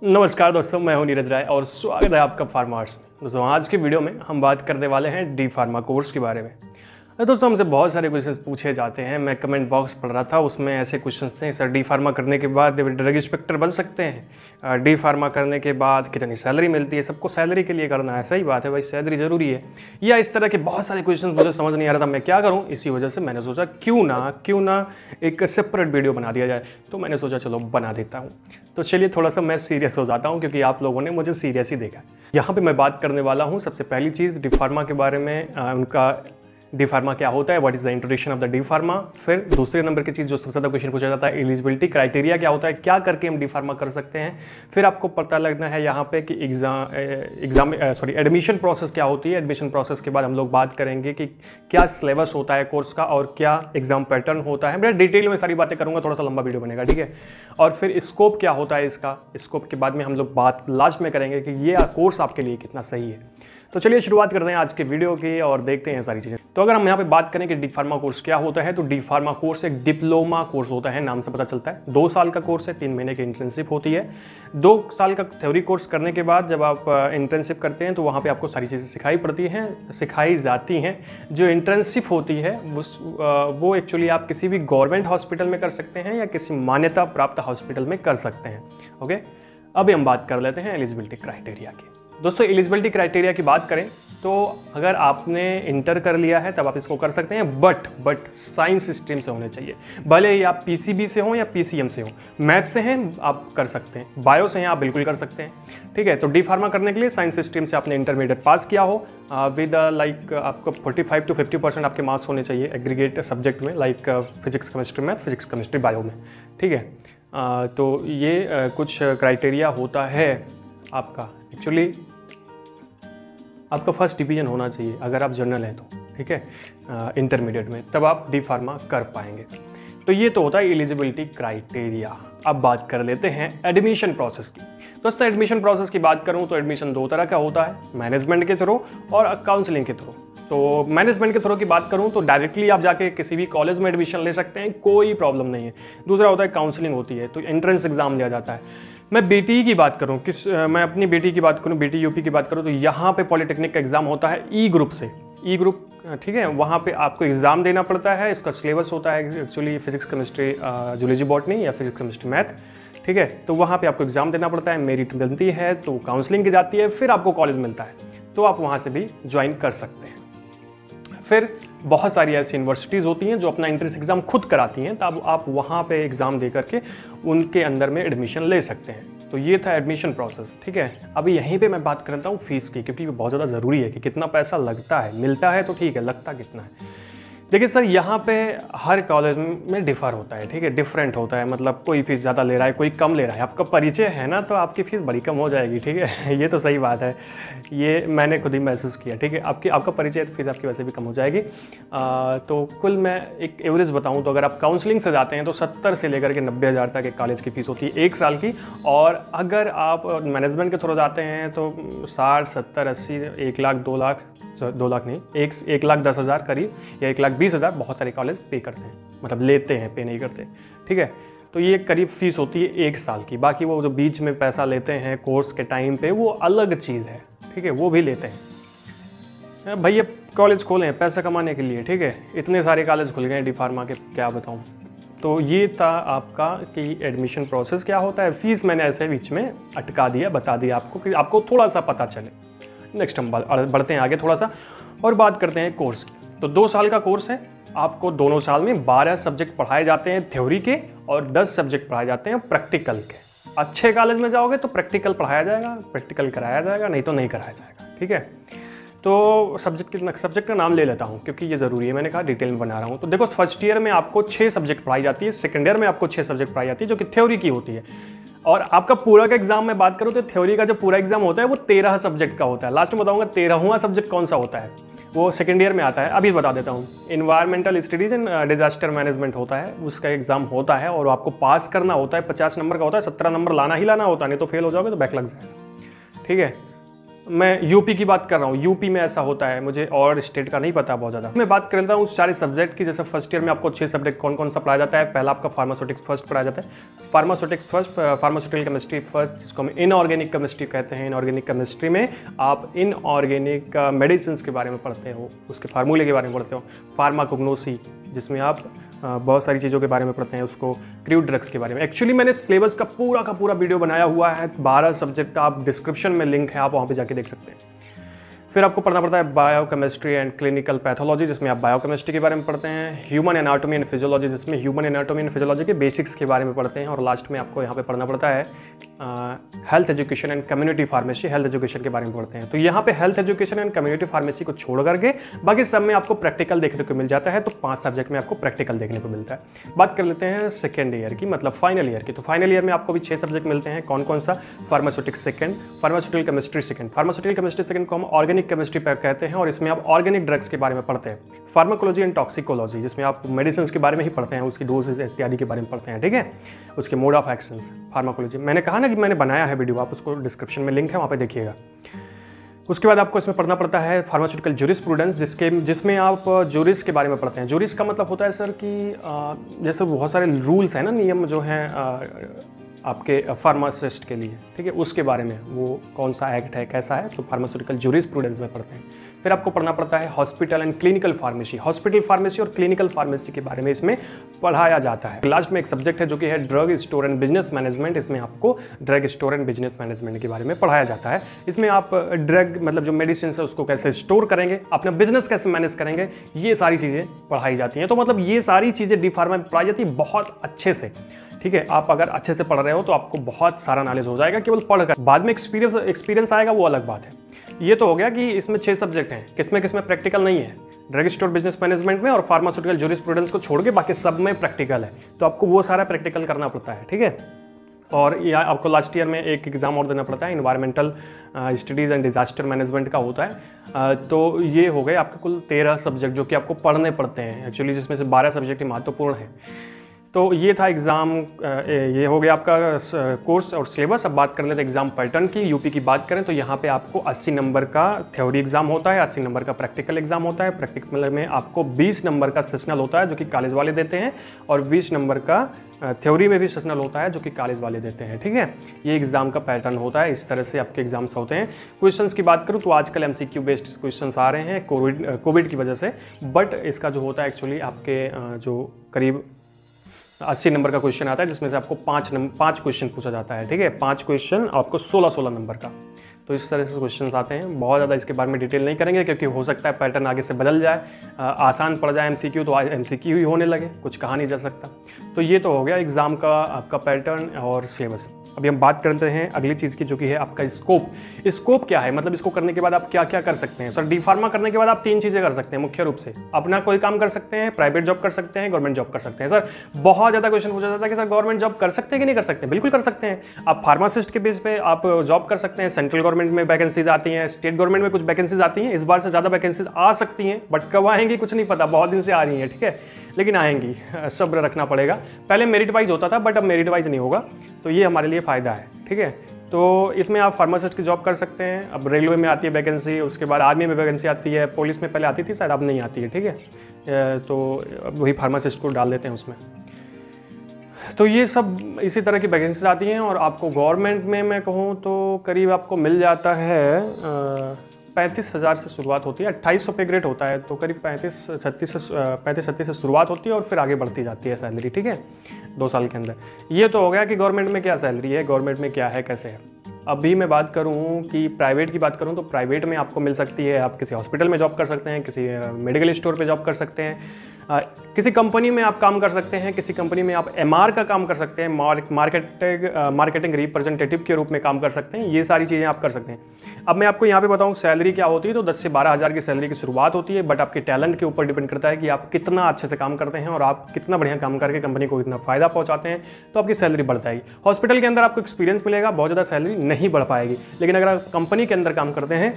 नमस्कार दोस्तों, मैं हूं नीरज राय और स्वागत है आपका फार्मार्स में। दोस्तों आज की वीडियो में हम बात करने वाले हैं डी फार्मा कोर्स के बारे में। दोस्तों हमसे बहुत सारे क्वेश्चंस पूछे जाते हैं। मैं कमेंट बॉक्स पढ़ रहा था, उसमें ऐसे क्वेश्चंस थे, सर डी फार्मा करने के बाद ड्रग इंस्पेक्टर बन सकते हैं, डी फार्मा करने के बाद कितनी सैलरी मिलती है, सबको सैलरी के लिए करना है। सही बात है भाई, सैलरी ज़रूरी है। या इस तरह के बहुत सारे क्वेश्चन मुझे समझ नहीं आ रहा था मैं क्या करूँ। इसी वजह से मैंने सोचा क्यों ना एक सेपरेट वीडियो बना दिया जाए। तो मैंने सोचा चलो बना देता हूँ। तो चलिए थोड़ा सा मैं सीरियस हो जाता हूँ क्योंकि आप लोगों ने मुझे सीरियस ही देखा है। यहाँ पे मैं बात करने वाला हूँ सबसे पहली चीज़ डी फार्मा के बारे में, उनका डी फार्मा क्या होता है, what is the introduction of the D pharma. फिर दूसरे नंबर की चीज़ जो सबसे ज़्यादा क्वेश्चन पूछा जाता है, एलिजिबिलिटी क्राइटेरिया क्या होता है, क्या करके हम डी फार्मा कर सकते हैं। फिर आपको पता लगना है यहाँ पे कि एडमिशन प्रोसेस क्या होती है। एडमिशन प्रोसेस के बाद हम लोग बात करेंगे कि क्या सिलेबस होता है कोर्स का और क्या एग्जाम पैटर्न होता है। मैं डिटेल में सारी बातें करूँगा, थोड़ा सा लंबा वीडियो बनेगा, ठीक है। और फिर स्कोप क्या होता है इसका, स्कोप के बाद में हम लोग बात लास्ट में करेंगे कि ये कोर्स आपके लिए कितना सही है। तो चलिए शुरुआत करते हैं आज के वीडियो की और देखते हैं सारी चीज़ें। तो अगर हम यहाँ पे बात करें कि डी फार्मा कोर्स क्या होता है, तो डी फार्मा कोर्स एक डिप्लोमा कोर्स होता है, नाम से पता चलता है। 2 साल का कोर्स है, 3 महीने की इंटर्नशिप होती है। 2 साल का थ्योरी कोर्स करने के बाद जब आप इंटर्नशिप करते हैं तो वहाँ पे आपको सारी चीज़ें सिखाई जाती हैं। जो इंटर्नशिप होती है वो एक्चुअली आप किसी भी गवर्नमेंट हॉस्पिटल में कर सकते हैं या किसी मान्यता प्राप्त हॉस्पिटल में कर सकते हैं। ओके, अभी हम बात कर लेते हैं एलिजिबिलिटी क्राइटेरिया की। दोस्तों एलिजिबिलिटी क्राइटेरिया की बात करें तो अगर आपने इंटर कर लिया है तब आप इसको कर सकते हैं, बट साइंस स्ट्रीम से होने चाहिए। भले ही आप पीसीबी से हो या पीसीएम से हो। मैथ से हैं आप कर सकते हैं, बायो से हैं आप बिल्कुल कर सकते हैं, ठीक है। तो डी फार्मा करने के लिए साइंस स्ट्रीम से आपने इंटरमीडिएट पास किया हो विद आपको 45 to 50% आपके मार्क्स होने चाहिए एग्रीगेट सब्जेक्ट में, like physics chemistry math, physics chemistry bio में, ठीक है। तो ये कुछ क्राइटेरिया होता है आपका। एक्चुअली आपका फर्स्ट डिवीजन होना चाहिए अगर आप जनरल हैं तो, ठीक है, इंटरमीडिएट में, तब आप डी फार्मा कर पाएंगे। तो ये तो होता है एलिजिबिलिटी क्राइटेरिया। अब बात कर लेते हैं एडमिशन प्रोसेस की। दोस्तों एडमिशन प्रोसेस की बात करूं तो एडमिशन 2 तरह का होता है, मैनेजमेंट के थ्रू और काउंसलिंग के थ्रू। तो मैनेजमेंट के थ्रू की बात करूं तो डायरेक्टली आप जाके किसी भी कॉलेज में एडमिशन ले सकते हैं, कोई प्रॉब्लम नहीं है। दूसरा होता है काउंसलिंग होती है, तो एंट्रेंस एग्जाम लिया जाता है। मैं बीटी की बात करूं, मैं अपनी बेटी की बात करूं, बीटी यूपी की बात करूं, तो यहाँ पे पॉलिटेक्निक का एग्जाम होता है ई ग्रुप से, ई ग्रुप, ठीक है। वहाँ पे आपको एग्जाम देना पड़ता है। इसका सिलेबस होता है actually physics chemistry zoology botany या फिजिक्स केमिस्ट्री मैथ, ठीक है। तो वहाँ पे आपको एग्जाम देना पड़ता है, मेरिट मिलती है तो काउंसलिंग की जाती है, फिर आपको कॉलेज मिलता है, तो आप वहाँ से भी ज्वाइन कर सकते हैं। फिर बहुत सारी ऐसी यूनिवर्सिटीज़ होती हैं जो अपना एंट्रेंस एग्ज़ाम खुद कराती हैं, तब आप वहाँ पे एग्ज़ाम दे करके उनके अंदर में एडमिशन ले सकते हैं। तो ये था एडमिशन प्रोसेस, ठीक है। अभी यहीं पे मैं बात करता हूँ फीस की, क्योंकि ये बहुत ज़्यादा ज़रूरी है कि कितना पैसा लगता है। मिलता है तो ठीक है, लगता कितना है। देखिए सर, यहाँ पे हर कॉलेज में डिफ़र होता है, ठीक है, डिफरेंट होता है। मतलब कोई फीस ज़्यादा ले रहा है, कोई कम ले रहा है। आपका परिचय है ना तो आपकी फ़ीस बड़ी कम हो जाएगी, ठीक है। ये तो सही बात है, ये मैंने खुद ही महसूस किया, ठीक है। आपका परिचय है तो फीस आपकी वैसे भी कम हो जाएगी। तो कुल मैं एक एवरेज बताऊँ तो अगर आप काउंसलिंग से जाते हैं तो 70 से लेकर के 90,000 तक एक कॉलेज की फ़ीस होती है 1 साल की। और अगर आप मैनेजमेंट के थ्रू जाते हैं तो 60, 70, 80, 1 लाख, 2 लाख, 2 लाख नहीं, 1,10,000 करीब या 1,20,000 बहुत सारे कॉलेज पे करते हैं, मतलब लेते हैं, पे नहीं करते, ठीक है। तो ये करीब फीस होती है 1 साल की। बाकी वो जो बीच में पैसा लेते हैं कोर्स के टाइम पे वो अलग चीज़ है, ठीक है, वो भी लेते हैं। भैया कॉलेज खोले हैं पैसा कमाने के लिए, ठीक है, इतने सारे कॉलेज खुल गए हैं डी फार्मा के, क्या बताऊँ। तो ये था आपका कि एडमिशन प्रोसेस क्या होता है। फीस मैंने ऐसे बीच में अटका दिया, बता दिया आपको कि आपको थोड़ा सा पता चले। नेक्स्ट हम बढ़ते हैं आगे थोड़ा सा और बात करते हैं कोर्स की। तो 2 साल का कोर्स है, आपको दोनों साल में 12 सब्जेक्ट पढ़ाए जाते हैं थ्योरी के और 10 सब्जेक्ट पढ़ाए जाते हैं प्रैक्टिकल के। अच्छे कॉलेज में जाओगे तो प्रैक्टिकल पढ़ाया जाएगा, प्रैक्टिकल कराया जाएगा, नहीं तो नहीं कराया जाएगा, ठीक है। तो सब्जेक्ट का नाम ले लेता हूँ क्योंकि ये ज़रूरी है, मैंने कहा डिटेल में बना रहा हूँ। तो देखो फर्स्ट ईयर में आपको 6 सब्जेक्ट पढ़ाई जाती है, सेकेंड ईयर में आपको 6 सब्जेक्ट पढ़ाई जाती है जो कि थ्योरी की होती है। और आपका पूरा का एग्जाम में बात करूँ तो थ्योरी का जो पूरा एग्जाम होता है वो 13 सब्जेक्ट का होता है। लास्ट में बताऊँगा 13वां सब्जेक्ट कौन सा होता है, वो सेकेंड ईयर में आता है। अभी बता देता हूँ, environmental studies and disaster management होता है, उसका एग्जाम होता है और आपको पास करना होता है। 50 नंबर का होता है, 17 नंबर लाना ही लाना होता है, नहीं तो फेल हो जाओगे तो बैक लग जाएगा, ठीक है। मैं यूपी की बात कर रहा हूँ, यूपी में ऐसा होता है, मुझे और स्टेट का नहीं पता बहुत ज़्यादा। मैं बात कर लेता हूँ उस सारे सब्जेक्ट की। जैसे फर्स्ट ईयर में आपको 6 सब्जेक्ट कौन कौन सा पढ़ाया जाता है। पहला आपका फार्मास्यूटिक्स फर्स्ट पढ़ाया जाता है, pharmaceutics first, pharmaceutical chemistry first, जिसको हम इनऑर्गेनिक केमिस्ट्री कहते हैं। इनऑर्गेनिक केमिस्ट्री में आप इनऑर्गेनिक मेडिसिन के बारे में पढ़ते हो, उसके फार्मूले के बारे में पढ़ते हो। फार्माकोग्नोसी, जिसमें आप बहुत सारी चीज़ों के बारे में पढ़ते हैं, उसको क्रूड ड्रग्स के बारे में। एक्चुअली मैंने सिलेबस का पूरा वीडियो बनाया हुआ है, 12 सब्जेक्ट का, आप डिस्क्रिप्शन में लिंक है, आप वहाँ पे जाके देख सकते हैं। फिर आपको पढ़ना पड़ता है बायोकेमिस्ट्री एंड क्लिनिकल पैथोलॉजी, जिसमें आप बायोकेमिस्ट्री के बारे में पढ़ते हैं। ह्यूमन एनाटॉमी एंड फिजियोलॉजी, जिसमें ह्यूमन एनाटॉमी एंड फिजियोलॉजी के बेसिक्स के बारे में पढ़ते हैं। और लास्ट में आपको यहाँ पे पढ़ना पड़ता है health education and community pharmacy, health education के बारे में पढ़ते हैं। तो यहाँ पे health education and community pharmacy को छोड़ करके बाकी सब में आपको प्रैक्टिकल देखने को मिल जाता है। तो 5 सब्जेक्ट में आपको प्रैक्टिकल देखने को मिलता है। बात कर लेते हैं सेकेंड ईयर की, मतलब फाइनल ईयर की। तो फाइनल ईयर में आपको भी 6 सब्जेक्ट मिलते हैं। कौन कौन सा? Pharmaceutics second, pharmaceutical chemistry second. Pharmaceutical chemistry second को हम ऑर्गेनिक केमिस्ट्री कहते हैं, और इसमें आप ऑर्गेनिक ड्रग्स के बारे में पढ़ते हैं। फार्माकोलॉजी एंड टॉक्सिकोलॉजी, जिसमें आप मेडिसिन के बारे में ही पढ़ते हैं, उसकी डोजेज इत्यादि के बारे में पढ़ते हैं, ठीक है, उसके मोड ऑफ एक्शन। फार्माकोलॉजी मैंने कहा ना कि मैंने बनाया है वीडियो, आप उसको डिस्क्रिप्शन में लिंक है, वहाँ पे देखिएगा। उसके बाद आपको इसमें पढ़ना पड़ता है फार्मास्यूटिकल जूरिस्प्रूडेंस, जिसमें आप जूरिस के बारे में पढ़ते हैं। जूरिस का मतलब होता है सर कि जैसे बहुत सारे रूल्स हैं ना, नियम जो हैं आपके फार्मासिस्ट के लिए, ठीक है, उसके बारे में, वो कौन सा एक्ट है, कैसा है, तो फार्मास्यूटिकल जूरिस्प्रूडेंस में पढ़ते हैं। फिर आपको पढ़ना पड़ता है hospital and clinical pharmacy. Hospital pharmacy और क्लिनिकल फार्मेसी के बारे में इसमें पढ़ाया जाता है। लास्ट में एक सब्जेक्ट है जो कि है drug store and business management. इसमें आपको drug store and business management के बारे में पढ़ाया जाता है। इसमें आप ड्रग मतलब जो मेडिसिन है उसको कैसे स्टोर करेंगे, अपना बिजनेस कैसे मैनेज करेंगे, ये सारी चीज़ें पढ़ाई जाती हैं। तो मतलब ये सारी चीज़ें डी फार्मा में पढ़ाई जाती है बहुत अच्छे से, ठीक है। आप अगर अच्छे से पढ़ रहे हो तो आपको बहुत सारा नॉलेज हो जाएगा केवल पढ़कर। बाद में एक्सपीरियंस आएगा, वो अलग बात है। ये तो हो गया कि इसमें 6 सब्जेक्ट हैं, किसमें प्रैक्टिकल नहीं है। ड्रग स्टोर बिजनेस मैनेजमेंट में और फार्मास्यूटिकल जूरिस्प्रूडेंस को छोड़ के बाकी सब में प्रैक्टिकल है, तो आपको वो सारा प्रैक्टिकल करना पड़ता है, ठीक है। और यह आपको लास्ट ईयर में एक एग्ज़ाम और देना पड़ता है, environmental studies and disaster management का होता है। तो ये हो गए आपके कुल 13 सब्जेक्ट जो कि आपको पढ़ने पड़ते हैं एक्चुअली, जिसमें से 12 सब्जेक्ट महत्वपूर्ण हैं। तो ये था एग्ज़ाम, ये हो गया आपका कोर्स और सिलेबस। अब बात कर लेते हैं एग्ज़ाम पैटर्न की। यूपी की बात करें तो यहाँ पे आपको 80 नंबर का थ्योरी एग्ज़ाम होता है, 80 नंबर का प्रैक्टिकल एग्ज़ाम होता है। प्रैक्टिकल में आपको 20 नंबर का सेशनल होता है जो कि कॉलेज वाले देते हैं, और 20 नंबर का थ्योरी में भी सेशनल होता है जो कि कॉलेज वाले देते हैं, ठीक है। ये एग्ज़ाम का पैटर्न होता है, इस तरह से आपके एग्जाम्स होते हैं। क्वेश्चंस की बात करूँ तो आजकल MCQ बेस्ड क्वेश्चंस आ रहे हैं कोविड की वजह से, बट इसका जो होता है एक्चुअली आपके जो करीब 80 नंबर का क्वेश्चन आता है, जिसमें से आपको 5 क्वेश्चन पूछा जाता है, ठीक है। 5 क्वेश्चन आपको 16 नंबर का, तो इस तरह से क्वेश्चन आते हैं। बहुत ज़्यादा इसके बारे में डिटेल नहीं करेंगे क्योंकि हो सकता है पैटर्न आगे से बदल जाए, आसान पड़ जाए MCQ तो MCQ ही होने लगे, कुछ कहा नहीं जा सकता। तो ये तो हो गया एग्ज़ाम का आपका पैटर्न और सिलेबस। अभी हम बात करते हैं अगली चीज़ की जो कि है आपका स्कोप। स्कोप क्या है, मतलब इसको करने के बाद आप क्या क्या कर सकते हैं। सर डी फार्मा करने के बाद आप 3 चीज़ें कर सकते हैं मुख्य रूप से। अपना कोई काम कर सकते हैं, प्राइवेट जॉब कर सकते हैं, गवर्नमेंट जॉब कर सकते हैं। सर बहुत ज़्यादा क्वेश्चन पूछा जाता है कि सर गवर्नमेंट जॉब कर सकते हैं कि नहीं कर सकते। बिल्कुल कर सकते हैं। आप फार्मासिस्ट के बेस पे आप जॉब कर सकते हैं। सेंट्रल गवर्नमेंट में वैकेंसीज आती हैं, स्टेट गवर्नमेंट में कुछ वैकेंसीज आती हैं, इस बार से ज़्यादा वैकेंसीज आ सकती हैं, बट कब आएंगी कुछ नहीं पता, बहुत दिन से आ रही हैं, ठीक है, लेकिन आएंगी, सब्र रखना पड़ेगा। पहले मेरिट वाइज होता था बट अब मेरिट वाइज नहीं होगा, तो ये हमारे लिए फ़ायदा है, ठीक है। तो इसमें आप फार्मासिस्ट की जॉब कर सकते हैं। अब रेलवे में आती है वैकेंसी, उसके बाद आर्मी में वैकेंसी आती है, पुलिस में पहले आती थी, शायद अब नहीं आती है, ठीक है। तो वही फार्मासिस्ट को डाल देते हैं उसमें। तो ये सब इसी तरह की वैकेंसीज आती हैं। और आपको गवर्नमेंट में मैं कहूँ तो करीब आपको मिल जाता है 35,000 से शुरुआत होती है। 2800 पे ग्रेड होता है, तो करीब 35-36 से शुरुआत होती है और फिर आगे बढ़ती जाती है सैलरी, ठीक है, 2 साल के अंदर। ये तो हो गया कि गवर्नमेंट में क्या सैलरी है, गवर्नमेंट में क्या है, कैसे है। अभी मैं बात करूं कि प्राइवेट की बात करूं तो प्राइवेट में आपको मिल सकती है, आप किसी हॉस्पिटल में जॉब कर सकते हैं, किसी मेडिकल स्टोर पे जॉब कर सकते हैं, किसी कंपनी में आप काम कर सकते हैं, किसी कंपनी में आप MR का काम कर सकते हैं, मार्केटिंग रिप्रेजेंटेटिव के रूप में काम कर सकते हैं। ये सारी चीज़ें आप कर सकते हैं। अब मैं आपको यहाँ पे बताऊँ सैलरी क्या होती है, तो 10 से 12 हज़ार की सैलरी की शुरुआत होती है, बट आपके टैलेंट के ऊपर डिपेंड करता है कि आप कितना अच्छे से काम करते हैं और आप कितना बढ़िया काम करके कंपनी को इतना फ़ायदा पहुँचाते हैं, तो आपकी सैलरी बढ़ जाएगी। हॉस्पिटल के अंदर आपको एक्सपीरियंस मिलेगा, बहुत ज़्यादा सैलरी नहीं बढ़ पाएगी, लेकिन अगर आप कंपनी के अंदर काम करते हैं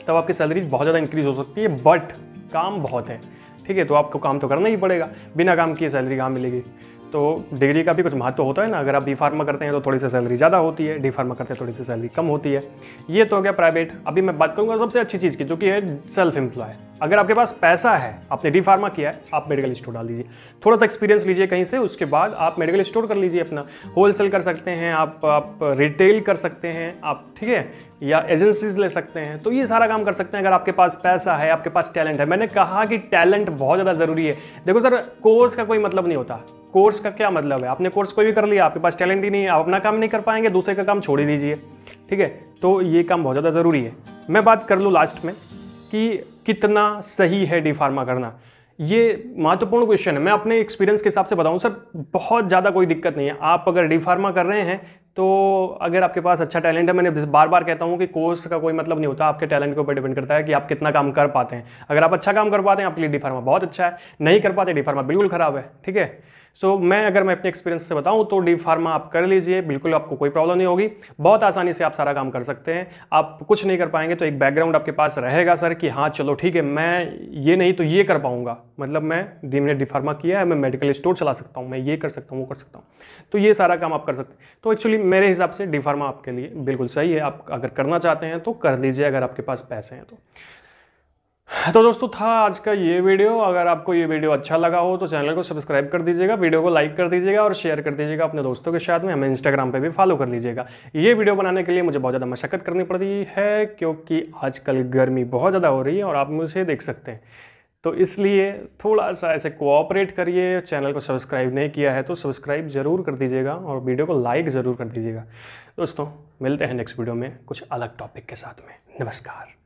तब आपकी सैलरी बहुत ज़्यादा इंक्रीज़ हो सकती है, बट काम बहुत है, ठीक है, तो आपको काम तो करना ही पड़ेगा, बिना काम किए सैलरी कहाँ मिलेगी। तो डिग्री का भी कुछ महत्व होता है ना। अगर आप बी फार्मा करते हैं तो थोड़ी सी सैलरी ज़्यादा होती है, डी फार्मा करते हैं थोड़ी सी सैलरी कम होती है। ये तो हो गया प्राइवेट। अभी मैं बात करूँगा सबसे अच्छी चीज़ की, जो कि है सेल्फ एम्प्लॉय। अगर आपके पास पैसा है, आपने डी फार्मा किया है, आप मेडिकल स्टोर डाल दीजिए, थोड़ा सा एक्सपीरियंस लीजिए कहीं से, उसके बाद आप मेडिकल स्टोर कर लीजिए अपना। होलसेल कर सकते हैं आप रिटेल कर सकते हैं आप, ठीक है, या एजेंसीज ले सकते हैं। तो ये सारा काम कर सकते हैं अगर आपके पास पैसा है, आपके पास टैलेंट है। मैंने कहा कि टैलेंट बहुत ज़्यादा ज़रूरी है। देखो सर, कोर्स का कोई मतलब नहीं होता। कोर्स का क्या मतलब है? आपने कोर्स कोई भी कर लिया, आपके पास टैलेंट ही नहीं है, आप अपना काम नहीं कर पाएंगे, दूसरे का काम छोड़ ही दीजिए, ठीक है। तो ये काम बहुत ज़्यादा ज़रूरी है। मैं बात कर लूँ लास्ट में कि कितना सही है डी फार्मा करना। ये महत्वपूर्ण क्वेश्चन है। मैं अपने एक्सपीरियंस के हिसाब से बताऊं सर, बहुत ज़्यादा कोई दिक्कत नहीं है। आप अगर डी फार्मा कर रहे हैं तो अगर आपके पास अच्छा टैलेंट है, मैंने बार बार कहता हूं कि कोर्स का कोई मतलब नहीं होता, आपके टैलेंट के ऊपर डिपेंड करता है कि आप कितना काम कर पाते हैं। अगर आप अच्छा काम कर पाते हैं, आपके लिए डी फार्मा बहुत अच्छा है। नहीं कर पाते, डी फार्मा बिल्कुल खराब है, ठीक है। सो मैं अपने एक्सपीरियंस से बताऊं तो डी फार्मा आप कर लीजिए, बिल्कुल आपको कोई प्रॉब्लम नहीं होगी। बहुत आसानी से आप सारा काम कर सकते हैं। आप कुछ नहीं कर पाएंगे तो एक बैकग्राउंड आपके पास रहेगा सर कि हाँ चलो ठीक है, मैं ये नहीं तो ये कर पाऊंगा। मतलब मैंने डी फार्मा किया है, मैं मेडिकल स्टोर चला सकता हूँ, मैं ये कर सकता हूँ, वो कर सकता हूँ। तो ये सारा काम आप कर सकते हैं। तो एक्चुअली मेरे हिसाब से डी फार्मा आपके लिए बिल्कुल सही है। आप अगर करना चाहते हैं तो कर लीजिए, अगर आपके पास पैसे हैं तो दोस्तों था आज का ये वीडियो। अगर आपको ये वीडियो अच्छा लगा हो तो चैनल को सब्सक्राइब कर दीजिएगा, वीडियो को लाइक कर दीजिएगा और शेयर कर दीजिएगा अपने दोस्तों के साथ में। हमें इंस्टाग्राम पे भी फॉलो कर लीजिएगा। ये वीडियो बनाने के लिए मुझे बहुत ज़्यादा मशक्कत करनी पड़ती है, क्योंकि आजकल गर्मी बहुत ज़्यादा हो रही है और आप मुझे देख सकते हैं। तो इसलिए थोड़ा सा ऐसे कोऑपरेट करिए। चैनल को सब्सक्राइब नहीं किया है तो सब्सक्राइब ज़रूर कर दीजिएगा और वीडियो को लाइक ज़रूर कर दीजिएगा। दोस्तों मिलते हैं नेक्स्ट वीडियो में कुछ अलग टॉपिक के साथ में। नमस्कार।